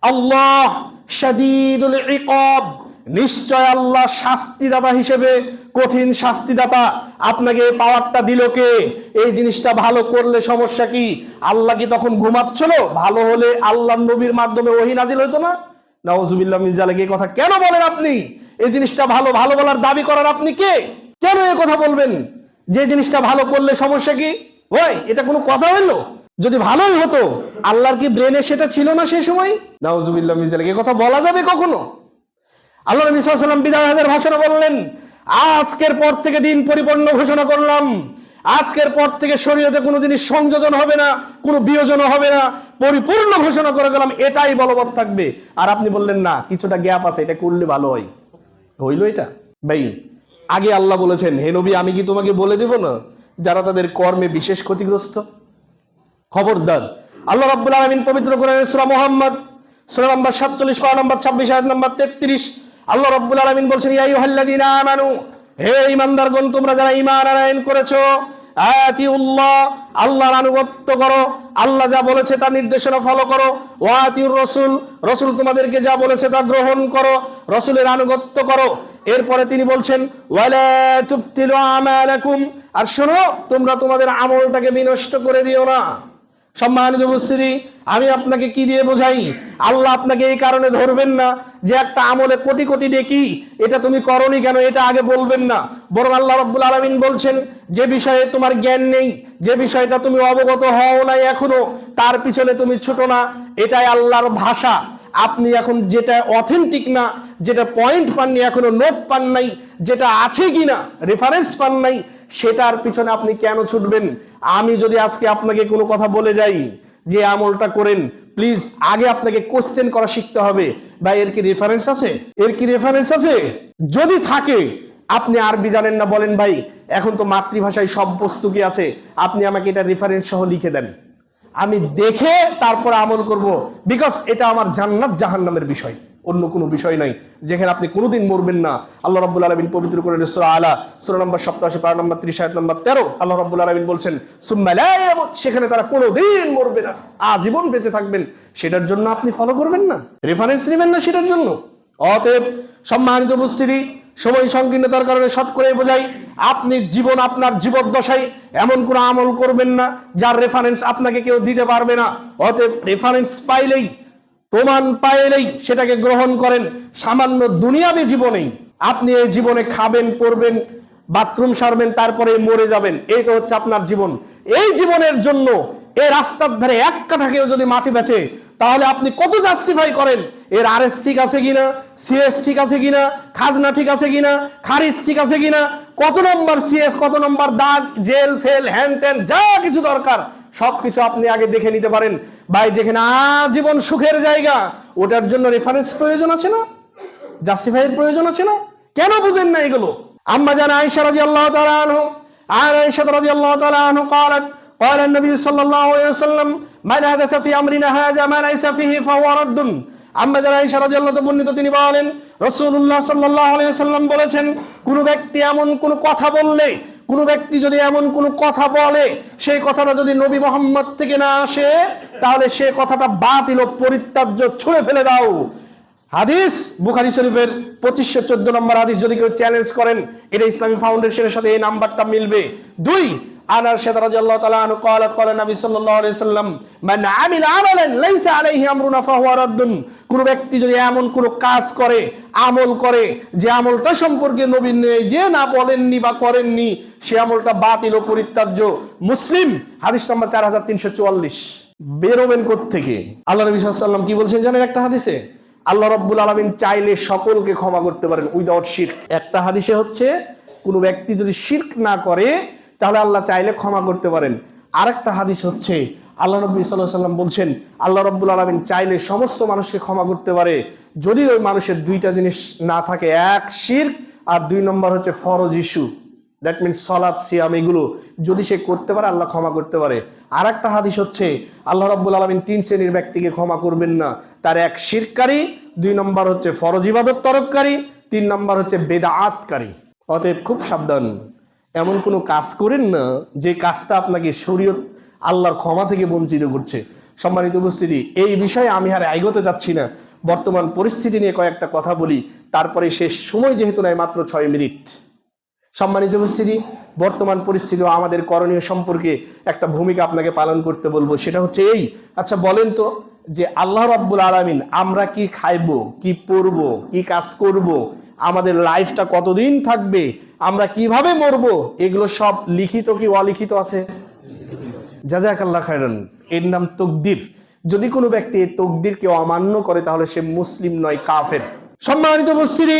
[SPEAKER 2] আল্লাহ শাদীদুল ইকাব, নিশ্চয় আল্লাহ শাস্তিদাতা হিসেবে কঠিন শাস্তিদাতা। আপনাকে এই পাওয়ারটা দিল কে? এই জিনিসটা ভালো করলে সমস্যা কি? আল্লাহ কি তখন ঘুমাচ্ছিল? ভালো হলে আল্লাহর নবীর মাধ্যমে ওহী নাজিল হতো না? নাউজুবিল্লাহ মিন যালিক। এই কথা কেন বলেন আপনি? এই জিনিসটা ভালো ভালো বলার দাবি করার আপনি কে? কেন এই কথা বলবেন যে জিনিসটা ভালো করলে সমস্যা কি? ওই এটা কোনো কথা হইলো? যদি ভালোই হতো আল্লাহর কি ব্রেনে সেটা ছিল না সেই সময়? নাউজুবিল্লাহ মিন যালিক। এই কথা বলা যাবে কখনো? আল্লাহ নবী সাল্লাল্লাহু আলাইহি ওয়াসাল্লাম বিদায় হজের ভাষণে বললেন, আজকের পর থেকে দিন পরিপূর্ণ ঘোষণা করলাম, আজকের পর থেকে শরীয়তে কোনো জিনিস সংযোজন হবে না, কোনো বিয়োজন হবে না, পরিপূর্ণ ঘোষণা করে গেলাম, এটাই বলবৎ থাকবে। আর আপনি বললেন না কিছুটা গ্যাপ আছে, এটা করলে ভালো হয়। হইল এটা? ভাই আগে আল্লাহ বলেছেন, হে নবী আমি কি তোমাকে বলে দেব না যারা তাদের কর্মে বিশেষ ক্ষতিগ্রস্ত? খবরদার। আল্লাহ রাব্বুল আলামিন পবিত্র কোরআনের সূরা মুহাম্মদ সূরা নম্বর 47 পারা নম্বর 26 আয়াত নম্বর 33 আল্লাহ রাব্বুল আলামিন বলছেন, ইয়া আইয়ুহাল্লাযীনা আমানু, হে ঈমানদারগণ তোমরা যারা ঈমান আনয়ন করেছো, আতিউল্লাহ, আল্লাহর আনুগত্য করো, আল্লাহ যা বলেছে তার নির্দেশনা ফলো করো। ওয়া আতিউর রাসূল, রাসূল তোমাদেরকে যা বলেছে তা গ্রহণ করো, রাসূলের আনুগত্য করো। এরপরে তিনি বলছেন ওয়ালা তুবতিলু আমালাকুম, আর শোনো তোমরা তোমাদের আমলটাকে বিনষ্ট করে দিও না। সম্মানিত উপস্থিতি, আমি আপনাকে কি দিয়ে বোঝাই? আল্লাহ আপনাকে এই কারণে ধরবেন না যে একটা আমলে কোটি কোটি নেকি, এটা তুমি করনি কেন, এটা আগে বলবেন না। বরং আল্লাহ রাব্বুল আলামিন বলছেন যে বিষয়ে তোমার জ্ঞান নেই, যে বিষয়টা তুমি অবগত হও নাই এখনো, তার পিছনে তুমি ছোট না, এটাই আল্লাহর ভাষা। আপনি এখন যেটা অথেন্টিক না, যেটা পয়েন্ট পাননি, এখনো নোট পান নাই, যেটা আছে কিনা রেফারেন্স পান নাই, সেটার পিছনে আপনি কেন ছুটবেন? আমি যদি আজকে আপনাকে কোনো কথা বলে যাই যে আমলটা করেন, প্লিজ আগে আপনাকে কোশ্চেন করা শিখতে হবে, ভাই এর কি রেফারেন্স আছে, এর কি রেফারেন্স আছে? যদি থাকে, আপনি আরবি জানেন না, বলেন ভাই এখন তো মাতৃভাষায় সব বস্তু কি আছে, আপনি আমাকে এটা রেফারেন্স সহ লিখে দেন, আমি দেখে তারপর আমল করব, বিকজ এটা আমার জান্নাত জাহান্নামের বিষয়, অন্য কোনো বিষয় নাই, যেখানে আপনি কোনোদিন মরবেন না। আল্লাহ রাব্বুল আলামিন পবিত্র কোরআনে সূরা আলা সূরা নম্বর 87 পারা নম্বর 30 আয়াত নম্বর 13 আল্লাহ রাব্বুল আলামিন বলছেন সুম্মা লা ইয়ামুত, সেখানে তারা কোনোদিন মরবে না, আজীবন বেঁচে থাকবেন। সেটার জন্য আপনি ফলো করবেন না, রেফারেন্স নেবেন না সেটার জন্য। অতএব সম্মানিত উপস্থিতি, সময় সংকীর্ণতার কারণে শর্ট করে বোঝাই, আপনি জীবন আপনার জীবদ্দশায় এমন কোনো আমল করবেন না যার রেফারেন্স আপনাকে কেউ দিতে পারবে না। অতএব রেফারেন্স পাইলেই, প্রমাণ পাইলেই সেটাকে গ্রহণ করেন। সামান্য দুনিয়াবী জীবনেই আপনি এই জীবনে খাবেন, পড়বেন, বাথরুম সারবেন, তারপরে মরে যাবেন, এই তো হচ্ছে আপনার জীবন। এই জীবনের জন্য এই রাস্তার ধারে এক কাঠা কেউ যদি মাটি বেচে, তাহলে আপনি কত জাস্টিফাই করেন এর আরএস ঠিক আছে কিনা, সিএস ঠিক আছে কিনা, খাজনা ঠিক আছে কিনা, খারিজ ঠিক আছে কিনা, কত নম্বর সিএস, কত নম্বর দাগ, জেল ফেল, হ্যান ত্যান যা কিছু দরকার সবকিছু আপনি আগে দেখে নিতে পারেন। ভাই যেখানে আজীবন সুখের জায়গা, ওটার জন্য রেফারেন্স প্রয়োজন আছে না, জাস্টিফাইয়ের প্রয়োজন আছে না? কেন বুঝেন না এগুলো? আম্মা জান আয়েশা রাদিয়াল্লাহু তাআলা আনহা, আয়েশা রাদিয়াল্লাহু তাআলা আনহা قالت قال النبي صلى الله عليه وسلم من حدث في امرنا هذا ما ليس فيه فهو رد। আম্মা জান আয়েশা রাদিয়াল্লাহু তাআলা বর্ণিত, তিনি বলেন রাসূলুল্লাহ সাল্লাল্লাহু আলাইহি ওয়াসাল্লাম বলেছেন, কোন ব্যক্তি এমন কোন কথা বললে, কোন ব্যক্তি যদি এমন কোন কথা বলে, সেই কথাটা যদি নবী মুহাম্মদ থেকে না আসে, তাহলে সে কথাটা বাতিল ও পরিত্যাজ্য, ছুঁড়ে ফেলে দাও। হাদিস বুখারী শরীফের 2514 নম্বর হাদিস। যদি কেউ চ্যালেঞ্জ করেন, এটা ইসলামী ফাউন্ডেশনের সাথে এই নাম্বারটা মিলবে। 2 আনাস রাদিয়াল্লাহু তাআলা আনহু قالت قال النبي صلى الله عليه وسلم من عمل عملا ليس عليه امرنا فهو رد। কোন ব্যক্তি যদি এমন কোন কাজ করে, আমল করে, যে আমলটা সম্পর্কে নবী যে না বলেননি বা করেননি, সে আমলটা বাতিল ও পরিত্যাজ্য। মুসলিম হাদিস নাম্বার 4344। বেরোবেন কোত্থেকে? আল্লাহ নবী সাল্লাল্লাহু আলাইহি ওয়াসাল্লাম কি বলছেন জানেন একটা হাদিসে? আল্লাহ রাব্বুল আলামিন চাইলে সকলকে ক্ষমা করতে পারেন উইদাউট শিরক। একটা হাদিসে হচ্ছে কোন ব্যক্তি যদি শিরক না করে তাহলে আল্লাহ চাইলে ক্ষমা করতে পারেন। আরেকটা হাদিস হচ্ছে আল্লাহ নবী সাল্লাল্লাহু আলাইহি ওয়াসাল্লাম বলছেন আল্লাহ রাব্বুল আলামিন চাইলে সমস্ত মানুষকে ক্ষমা করতে পারে, যদি ওই মানুষের দুইটা জিনিস না থাকে, এক শিরক আর 2 নম্বর হচ্ছে ফরজ ইস্যু, দ্যাট মিনস সালাত, সিয়াম, এগুলো যদি সে করতে পারে আল্লাহ ক্ষমা করতে পারে। আর একটা হাদিস হচ্ছে আল্লাহ রাব্বুল আলামিন 3 শ্রেণীর ব্যক্তিকে ক্ষমা করবেন না, তার এক শিরকারী, 2 নম্বর হচ্ছে ফরজ ইবাদত তরককারী, 3 নম্বর হচ্ছে বেদাআতকারী। অতএব খুব সাবধান, এমন কোনো কাজ করেন না যে কাজটা আপনাকে শরীয়ত আল্লাহর ক্ষমা থেকে বঞ্চিত করছে। সম্মানিত উপস্থিতি, এই বিষয়ে আমি আর এগোতে যাচ্ছি না, বর্তমান পরিস্থিতি নিয়ে কয়েকটা কথা বলি, তারপরে শেষ সময় যেহেতু নাই, মাত্র 6 মিনিট। সম্মানিত উপস্থিতি, বর্তমান পরিস্থিতি ও আমাদের করণীয় সম্পর্কে একটা ভূমিকা আপনাকে পালন করতে বলবো। সেটা হচ্ছে এই, আচ্ছা বলেন তো যে আল্লাহ রাব্বুল আলামিন আমরা কি খাইবো, কি পরবো, কি কাজ করব, আমাদের লাইফটা কতদিন থাকবে, আমরা কিভাবে মরবো, এগুলো সব লিখিত কি অলিখিত আছে? জাযাকাল্লাহ খায়রান। এর নাম তাকদীর। যদি কোনো ব্যক্তি এই তাকদীরকে অমান্য করে তাহলে সে মুসলিম নয়, কাফের। সম্মানিত উপস্থিতি,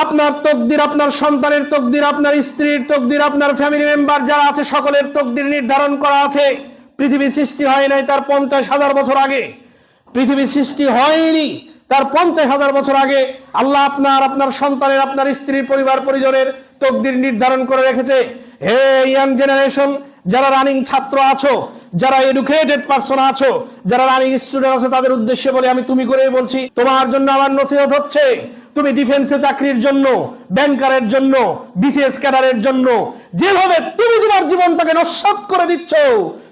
[SPEAKER 2] আপনার তাকদীর, আপনার সন্তানের তাকদীর, আপনার স্ত্রীর তাকদীর, আপনার ফ্যামিলি মেম্বার যারা আছে সকলের তাকদীর নির্ধারণ করা আছে। পৃথিবী সৃষ্টি হয় নাই তার 50,000 বছর আগে, পৃথিবী সৃষ্টি হয়নি তার 50,000 বছর আগে আল্লাহ আপনার, আপনার সন্তানের, আপনার স্ত্রীর, পরিবার পরিজনের তাকদীর নির্ধারণ করে রেখেছে। হে ইয়াং জেনারেশন, যারা রানিং ছাত্র আছো, যারা এডুকেটেড পারসন আছো, যারা রানিং স্টুডেন্ট আছো, তাদের উদ্দেশ্যে বলে আমি তুমি করেই বলছি, তোমার জন্য আমার নসিহত হচ্ছে, তুমি ডিফেন্সে চাকরির জন্য, ব্যাংকারের জন্য, বিসিএস ক্যাডারের জন্য যেভাবে তুমি তোমার জীবনটাকে নস্যাৎ করে দিচ্ছ,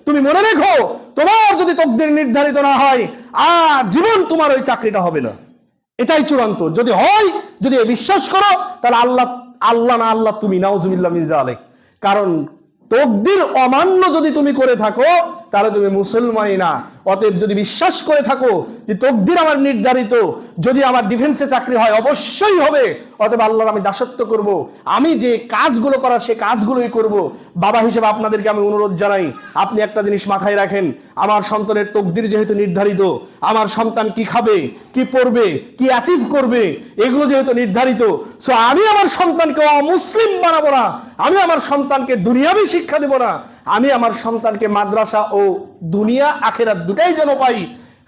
[SPEAKER 2] তুমি মনে রেখো তোমার যদি তকদির নির্ধারিত না হয় জীবন তোমার ওই চাকরিটা হবে না। এটাই চূড়ান্ত। যদি হয়, যদি বিশ্বাস করো, তাহলে আল্লাহ আল্লাহ না আল্লাহ তুমি, নাউজুবিল্লাহ মিন যালিক। কারণ তকদির অমান্য যদি তুমি করে থাকো তাহলে তুমি মুসলমানই না। অতএব যদি বিশ্বাস করে থাকো যে তকদির আমার নির্ধারিত, যদি আমার ডিফেন্সে চাকরি হয় অবশ্যই হবে, অতএব আল্লাহর আমি দাসত্ব করব, আমি যে কাজগুলো করার সে কাজগুলোই করব। বাবা হিসেবে আপনাদেরকে আমি অনুরোধ জানাই, আপনি একটা জিনিস মাথায় রাখেন, আমার সন্তানের তকদির যেহেতু নির্ধারিত, আমার সন্তান কি খাবে, কি পড়বে, কি অ্যাচিভ করবে, এগুলো যেহেতু নির্ধারিত, সো আমি আমার সন্তানকে অমুসলিম বানাবো না, আমি আমার সন্তানকে দুনিয়াবি শিক্ষা দেব না, আমি আমার সন্তানকে মাদ্রাসা ও দুনিয়া আখিরাত দুটাই যেন পাই,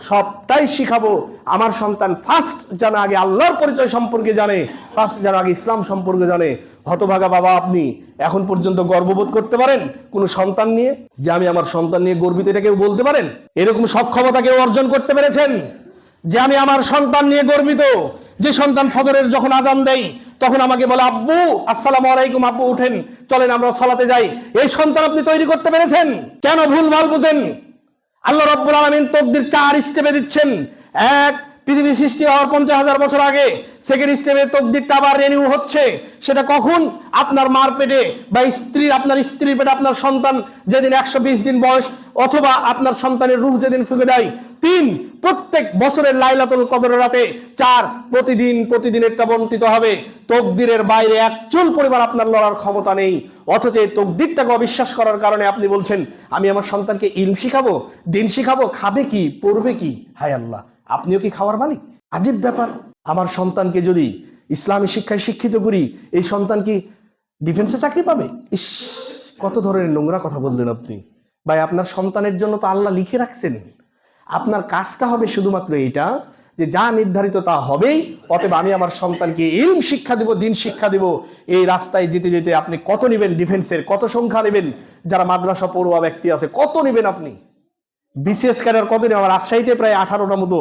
[SPEAKER 2] সবটাই শিখাবো। আমার সন্তান ফার্স্ট যেন আগে আল্লাহর পরিচয় সম্পর্কে জানে, ফার্স্ট যেন আগে ইসলাম সম্পর্কে জানে। হতভাগা বাবা, আপনি এখন পর্যন্ত গর্ববোধ করতে পারেন কোন সন্তান নিয়ে, যে আমি আমার সন্তান নিয়ে গর্বিত? এটা কেউ বলতে পারেন? এরকম সক্ষমতা কেউ অর্জন করতে পেরেছেন যে আমি আমার সন্তান নিয়ে গর্বিত? যে সন্তান ফজরের যখন আজান দেয় তখন আমাকে বলে, আব্বু আসসালামু আলাইকুম, আব্বু উঠেন চলেন আমরা সালাতে যাই। এই সন্তান আপনি তৈরি করতে পেরেছেন? কেন ভুলভাল বুঝেন? আল্লাহ রাব্বুল আলামিন তকদির 4 স্টেপে দিচ্ছেন। এক, পৃথিবী সৃষ্টি হওয়ার 50,000 বছর আগে। সেকেন্ড স্টেপে তকদিরটা আবার রিনিউ হচ্ছে। সেটা কখন? আপনার মার পেটে বা আপনার স্ত্রীর পেটে আপনার সন্তান যেদিন 120 দিন বয়স, অথবা আপনার সন্তানের রূহ যেদিন ফুঁকে দেয়। 3, প্রত্যেক বছরের লাইলাতুল কদরের রাতে। 4, প্রতিদিনেরটা বন্টিত হবে। তকদিরের বাইরে এক চুল পরিমাণ আপনার লড়ার ক্ষমতা নেই। অথচ এই তকদিরটাকে অবিশ্বাস করার কারণে আপনি বলছেন আমি আমার সন্তানকে ইলম শিখাবো, দিন শিখাবো। খাবে কি, পড়বে কি? হায় আল্লাহ, আপনিও কি খাওয়ার মালিক? আজীব ব্যাপার। আমার সন্তানকে যদি ইসলামী শিক্ষায় শিক্ষিত করি, এই সন্তান কি ডিফেন্সে চাকরি পাবে? ইস, কত ধরনের নোংরা কথা বললেন আপনি। ভাই, আপনার সন্তানের জন্য তো আল্লাহ লিখে রাখছেন। আপনার কাজটা হবে শুধুমাত্র এটা, যে যা নির্ধারিত তা হবেই। অতএব আমি আমার সন্তানকে ইলম শিক্ষা দিব, দিন শিক্ষা দিব। এই রাস্তায় যেতে যেতে আপনি কত নেবেন? ডিফেন্সের কত সংখ্যা নেবেন? যারা মাদ্রাসা পড়ুয়া ব্যক্তি আছে কত নেবেন আপনি? বিসিএস ক্যাডার কত নেবেন? আমার রাজশাহীতে প্রায় 18টা মতো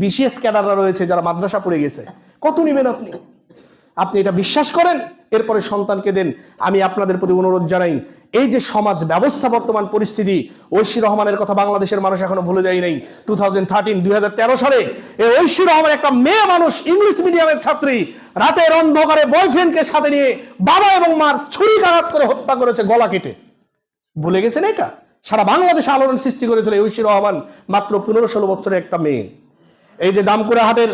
[SPEAKER 2] বিসিএস ক্যাডাররা রয়েছে যারা মাদ্রাসা পড়ে গেছে। কত নেবেন আপনি? আপনি এটা বিশ্বাস করেন, এরপরে সন্তানকে দেন। আমি আপনাদের প্রতি অনুরোধ জানাই, এই যে সমাজ ব্যবস্থা বর্তমান পরিস্থিতি, ঐশী রহমানের কথা বাংলাদেশের মানুষ এখনো ভুলে যায় নাই। 2013 সালে এই ঐশী রহমান, একটা মেয়ে মানুষ, ইংলিশ মিডিয়ামের ছাত্রী, রাতের অন্ধকারে বয়ফ্রেন্ডকে সাথে নিয়ে বাবা এবং মার ছুরিকাঘাত করে হত্যা করেছে, গলা কেটে। ভুলে গেছেন এটা? সারা বাংলাদেশে আলোড়ন সৃষ্টি করেছিল এই ঐশী রহমান, মাত্র 15-16 বছরের একটা মেয়ে। এই যে দামকুড়া হাটের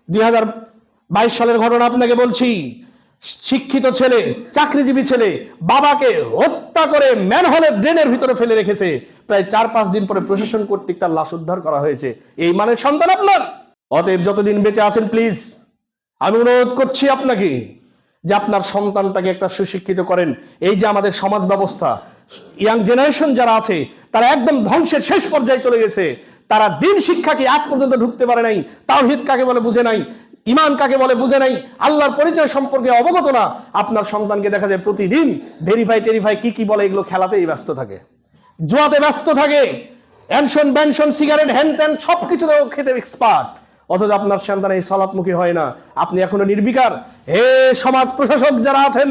[SPEAKER 2] 2022 সালের ঘটনা আপনাকে বলছি, শিক্ষিত ছেলে, চাকরিজীবী ছেলে, বাবাকে হত্যা করে ম্যানহোলের ড্রেনের ভিতরে ফেলে রেখেছে। প্রায় 4-5 দিন পরে প্রশাসন কর্তৃক তার লাশ উদ্ধার করা হয়েছে। এই মানের সন্তান আপনার? অতএব যতদিন বেঁচে আছেন, প্লিজ আমি অনুরোধ করছি আপনাকে যে আপনার সন্তানটাকে একটা সুশিক্ষিত করেন। এই যে আমাদের সমাজ ব্যবস্থা, ইয়াং জেনারেশন যারা আছে তারা একদম ধ্বংসের শেষ পর্যায়ে চলে গেছে। তারা দিন শিক্ষাকে আজ পর্যন্ত ঢুকতে পারে নাই, তাওহীদ কাকে বলে বুঝে নাই, ইমান কাকে বলে বুঝে নাই, আল্লাহর পরিচয় সম্পর্কে অবগত না। আপনার সন্তানকে দেখা যায় প্রতিদিন ভেরিফাই কি বলে এগুলো খেলাতেই ব্যস্ত থাকে, জুয়াতে ব্যস্ত থাকে, অ্যানশন ব্যানশন, সিগারেট, হ্যান ত্যান সবকিছু খেতে এক্সপার্ট। অথচ আপনার সন্তান এই সালাতমুখী হয় না। আপনি এখনো নির্বিকার। হে সমাজ প্রশাসক যারা আছেন,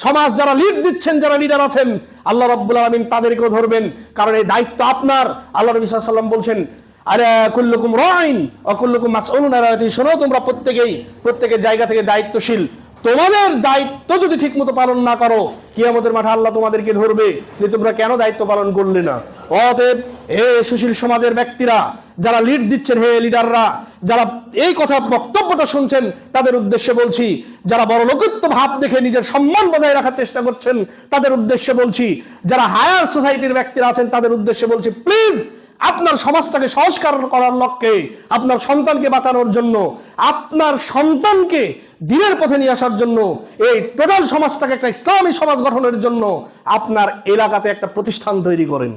[SPEAKER 2] সমাজ যারা লিড দিচ্ছেন, যারা লিডার আছেন, আল্লাহ রাব্বুল আলামিন তাদেরকেও ধরবেন, কারণ এই দায়িত্ব আপনার। আল্লাহ নবী সাল্লাল্লাহু আলাইহি ওয়াসাল্লাম বলছেন, আরে কুল্লুকুম রাইন ওয়া কুল্লুকুম মাসউলুন আন রাইয়াতিহি। শোনো, তোমরা প্রত্যেকের জায়গা থেকে দায়িত্বশীল। তোমাদের দায়িত্ব যদি ঠিকমতো পালন না করো, কিয়ামতের মাঠে আল্লাহ তোমাদেরকে ধরবে যে তোমরা কেন দায়িত্ব পালন করলে না। অতএব হে সুশীল সমাজের ব্যক্তিরা, যারা লিড দিচ্ছেন, হে লিডাররা, যারা এই কথা বক্তব্যটা শুনছেন, তাদের উদ্দেশ্যে বলছি, যারা বড় লোকত্ব ভাব দেখে নিজের সম্মান বজায় রাখার চেষ্টা করছেন, তাদের উদ্দেশ্যে বলছি, যারা হায়ার সোসাইটির ব্যক্তিরা আছেন, তাদের উদ্দেশ্যে বলছি, প্লিজ আপনার সমাজটাকে সংস্কার করার লক্ষ্যে, আপনার সন্তানকে বাঁচানোর জন্য, আপনার সন্তানকে দিনের পথে নিয়ে আসার জন্য, এই টোটাল সমাজটাকে একটা ইসলামী সমাজ গঠনের জন্য আপনার এলাকাতে একটা প্রতিষ্ঠান তৈরি করেন।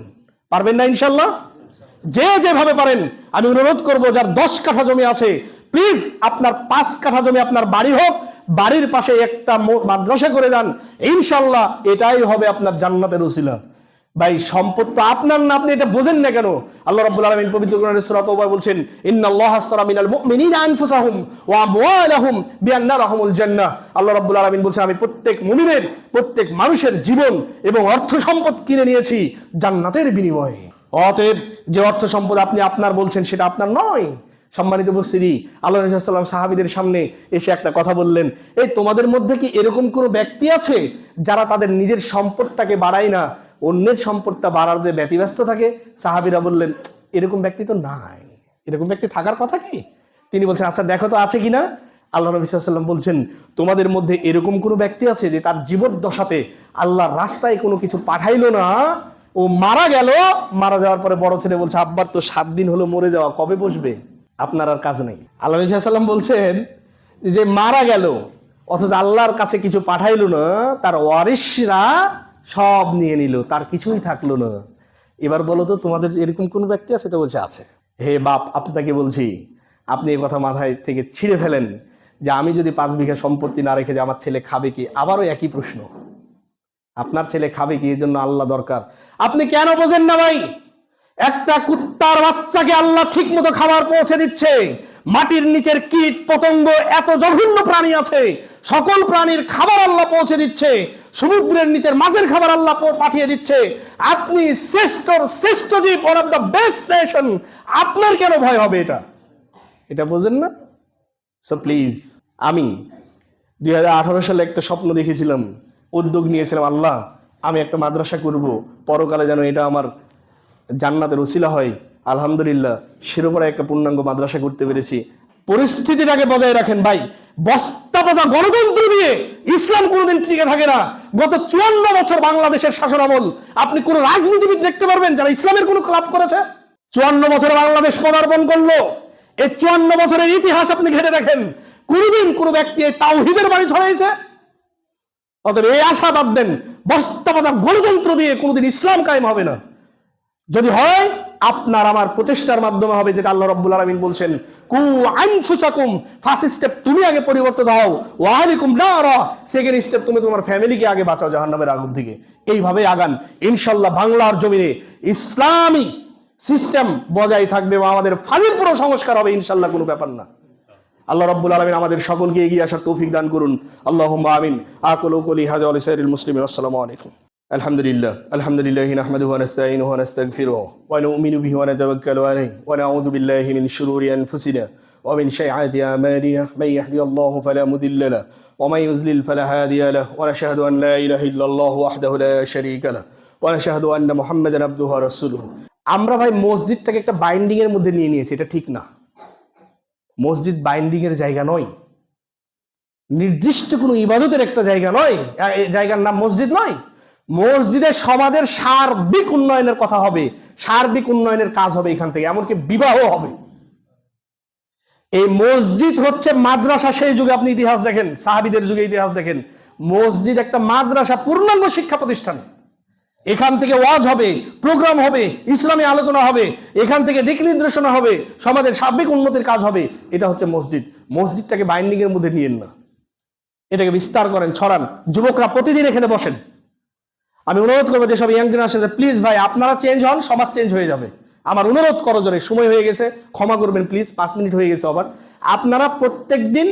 [SPEAKER 2] পারবেন না ইনশাল্লাহ? যে যেভাবে পারেন আমি অনুরোধ করব, যার 10 কাঠা জমি আছে, প্লিজ আপনার 5 কাঠা জমি আপনার বাড়ি হোক, বাড়ির পাশে একটা মাদ্রাসা করে দেন। ইনশাল্লাহ এটাই হবে আপনার জান্নাতের উসিলা। ভাই সম্পদ তো আপনার না, আপনি এটা বোঝেন না কেন? আল্লাহ রাব্বুল আলামিন পবিত্র কোরআনের সূরা তাওবায় বলছেন, ইন্নাল্লাহা আশতারা মিনাল মুমিনিনা আনফুসাহুম ওয়া আমওয়ালাহুম বিআন্না লাহুমুল জান্নাহ। আল্লাহ রাব্বুল আলামিন বলছেন, আমি প্রত্যেক মুমিনের, প্রত্যেক মানুষের জীবন এবং অর্থ সম্পদ কিনে নিয়েছি জান্নাতের বিনিময়ে। অতএব যে অর্থ সম্পদ আপনি আপনার বলছেন সেটা আপনার নয়। সম্মানিত উপস্থিতি, আল্লাহ রাসূল সাল্লাল্লাহু আলাইহি ওয়াসাল্লাম সাহাবীদের সামনে এসে একটা কথা বললেন, এই তোমাদের মধ্যে কি এরকম কোনো ব্যক্তি আছে যারা তাদের নিজের সম্পদটাকে বাড়ায় না, অন্যের সম্পদটা বাড়াতে ব্যতিব্যস্ত থাকে? সাহাবীরা বললেন, এরকম ব্যক্তি তো নাই, এরকম ব্যক্তি থাকার কথা কি? তিনি বলছেন, আচ্ছা দেখো তো আছে কিনা। আল্লাহ নবী সাল্লাল্লাহু আলাইহি ওয়াসাল্লাম বলছেন, তোমাদের মধ্যে এরকম কোনো ব্যক্তি আছে যে তার জীবদ্দশাতে আল্লাহর রাস্তায় কোনো কিছু পাঠাইলো না, ও মারা গেল, মারা যাওয়ার পরে বড় ছেলে বলছে, আব্বার তো 7 দিন হলো মরে যাওয়া, কবে বসবে? আপনার আর কাজ নেই। আল্লাহ নবী সাল্লাল্লাহু আলাইহি ওয়াসাল্লাম বলছেন যে মারা গেল অথচ আল্লাহর কাছে কিছু পাঠাইলো না, তার ওয়ারিসরা সব নিয়ে নিল, তার কিছুই থাকলো না। এবার বলো তো তোমাদের এরকম কোন ব্যক্তি আছে? তো বলছে আছে। হে বাপ, আপনাকে বলছি, আপনি এই কথা মাথায় থেকে ছিঁড়ে ফেলেন যে আমি যদি 5 বিঘা সম্পত্তি না রেখে যে আমার ছেলে খাবে কি? আবারও একই প্রশ্ন, আপনার ছেলে খাবে কি? এই জন্য আল্লাহ দরকার। আপনি কেন বোঝেন না ভাই? একটা কুত্তার বাচ্চাকে আল্লাহ ঠিক মতো খাবার পৌঁছে দিচ্ছে। মাটির নিচের কীট পতঙ্গ, এত জঘন্য প্রাণী আছে, সকল প্রাণীর খাবার আল্লাহ পৌঁছে দিচ্ছে। সমুদ্রের নিচের মাছের খাবার আল্লাহ পাঠিয়ে দিচ্ছে। আপনি শ্রেষ্ঠ জীব, one of the best nation, আপনার কেন ভয় হবে? এটা বোঝেন না? সো প্লিজ, আমি 2018 সালে একটা স্বপ্ন দেখেছিলাম, উদ্যোগ নিয়েছিলাম, আল্লাহ আমি একটা মাদ্রাসা করব, পরকালে যেন এটা আমার জান্নাতের উসিলা হয়। আলহামদুলিল্লাহ, শিরোপাড়া একটা পূর্ণাঙ্গ মাদ্রাসা করতে পেরেছি। পরিস্থিতিটাকে বজায় রাখেন ভাই। বস্তা পচা গণতন্ত্র দিয়ে ইসলাম কোনোদিন টিকে থাকে না। গত 54 বছর বাংলাদেশের শাসন আমল, আপনি কোন রাজনীতিবিদ দেখতে পারবেন যারা ইসলামের কোনো ক্লাব করেছে? 54 বছরে বাংলাদেশ পদার্পণ করলো। এই 54 বছরের ইতিহাস আপনি ঘেটে দেখেন, কোনদিন কোন ব্যক্তি তাওহীদের বাণী ছড়াইছে? অতএব এই আশা বাদ দেন, বস্তা পচা গণতন্ত্র দিয়ে কোনোদিন ইসলাম কায়েম হবে না। যদি হয়, আপনার আমার প্রচেষ্টার মাধ্যমে হবে, যেটা আল্লাহ রাব্বুল আলামিন বলছেন, কু আনফুসাকুম, ফার্স্ট স্টেপ তুমি আগে পরিবর্তিত হও, ওয়া আলাইকুম নারা, সেকেন্ড স্টেপ তুমি তোমার ফ্যামিলিকে আগে বাঁচাও জাহান্নামের আগুন থেকে। এইভাবে আগান, ইনশাআল্লাহ বাংলার জমিনে ইসলামী সিস্টেম বজায় থাকবে এবং আমাদের ফাজিল পুরো সংস্কার হবে, ইনশাআল্লাহ, কোনো ব্যাপার না। আল্লাহ রাব্বুল আলামিন আমাদের সকলকে এগিয়ে আসার তৌফিক দান করুন। আল্লাহুম্মা আমিন। আকুলু কওলি হাযা ওয়া লিসাইরিল মুসলিমিন। আসসালামু আলাইকুম। আলহামদুলিল্লাহ নাহমাদুহু ওয়া নাস্তাঈনুহু ওয়া নাস্তাগফিরুহু ওয়া নু'মিনু বিহি ওয়া নাতাওয়াক্কালু আলাইহি ওয়া নাউযু বিল্লাহি মিন শুরুরি আনফুসিনা ওয়া মিন শাইআতি আমালিনা মান ইয়াহদিহিল্লাহু ফালা মুদিল্লা লাহু ওয়া মান ইউযলিল ফালা হাদিয়া লাহু ওয়া নাশহাদু আন লা ইলাহা ইল্লাল্লাহু ওয়াহদাহু লা শারীকা লাহু ওয়া নাশহাদু আন্না মুহাম্মাদান আবদুহু ওয়া রাসূলুহু। আমরা ভাই মসজিদটাকে একটা বাইন্ডিং এর মধ্যে নিয়ে নিয়েছি, এটা ঠিক না। মসজিদ বাইন্ডিং এর জায়গা নয়, নির্দিষ্ট কোনো ইবাদতের একটা জায়গা নয়, জায়গার নাম মসজিদ নয়। মসজিদে সমাজের সার্বিক উন্নয়নের কথা হবে, সার্বিক উন্নয়নের কাজ হবে এখান থেকে, এমনকি বিবাহ হবে। এই মসজিদ হচ্ছে মাদ্রাসা। সেই যুগে আপনি ইতিহাস দেখেন, সাহাবীদের যুগে ইতিহাস দেখেন, মসজিদ একটা মাদ্রাসা, পূর্ণাঙ্গ শিক্ষা প্রতিষ্ঠান। এখান থেকে ওয়াজ হবে, প্রোগ্রাম হবে, ইসলামী আলোচনা হবে, এখান থেকে দিক নির্দেশনা হবে, সমাজের সার্বিক উন্নতির কাজ হবে। এটা হচ্ছে মসজিদ। মসজিদটাকে বাইন্ডিং এর মধ্যে নিয়েন না, এটাকে বিস্তার করেন, ছড়ান। যুবকরা প্রতিদিন এখানে বসেন। আমি অনুরোধ করবো যে সব ইয়াং জেনারেশন, প্লিজ ভাই আপনারা চেঞ্জ হন, সমাজ চেঞ্জ হয়ে যাবে। আমার অনুরোধ করো জোরে, সময় হয়ে গেছে, ক্ষমা করবেন প্লিজ, 5 মিনিট হয়ে গেছে আবার। আপনারা প্রত্যেক দিন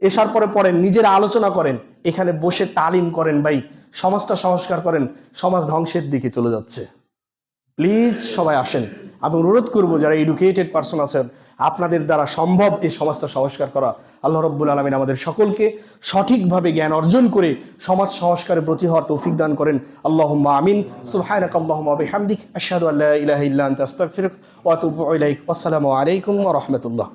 [SPEAKER 2] এসার পরে পড়েন, নিজেরা আলোচনা করেন, এখানে বসে তালিম করেন ভাই, সমাজটা সংস্কার করেন। সমাজ ধ্বংসের দিকে চলে যাচ্ছে। প্লিজ সবাই আসেন। আমি অনুরোধ করবো যারা এডুকেটেড পারসন আছেন, আপনাদের দ্বারা সম্ভব এই সমাজটা সংস্কার করা। আল্লাহ রাব্বুল আলামিন আমাদের সকলকে সঠিকভাবে জ্ঞান অর্জন করে সমাজ সংস্কারের প্রতি হওয়ার তৌফিক দান করেন। আল্লাহুম্মা আমিন। সুবহানাকা আল্লাহুম্মা ওয়া বিহামদিক, আশহাদু আল্লা ইলাহা ইল্লা আনতা আস্তাগফিরুকা ওয়া আতুবু ইলাইক। আসসালামু আলাইকুম ওয়া রাহমাতুল্লাহ।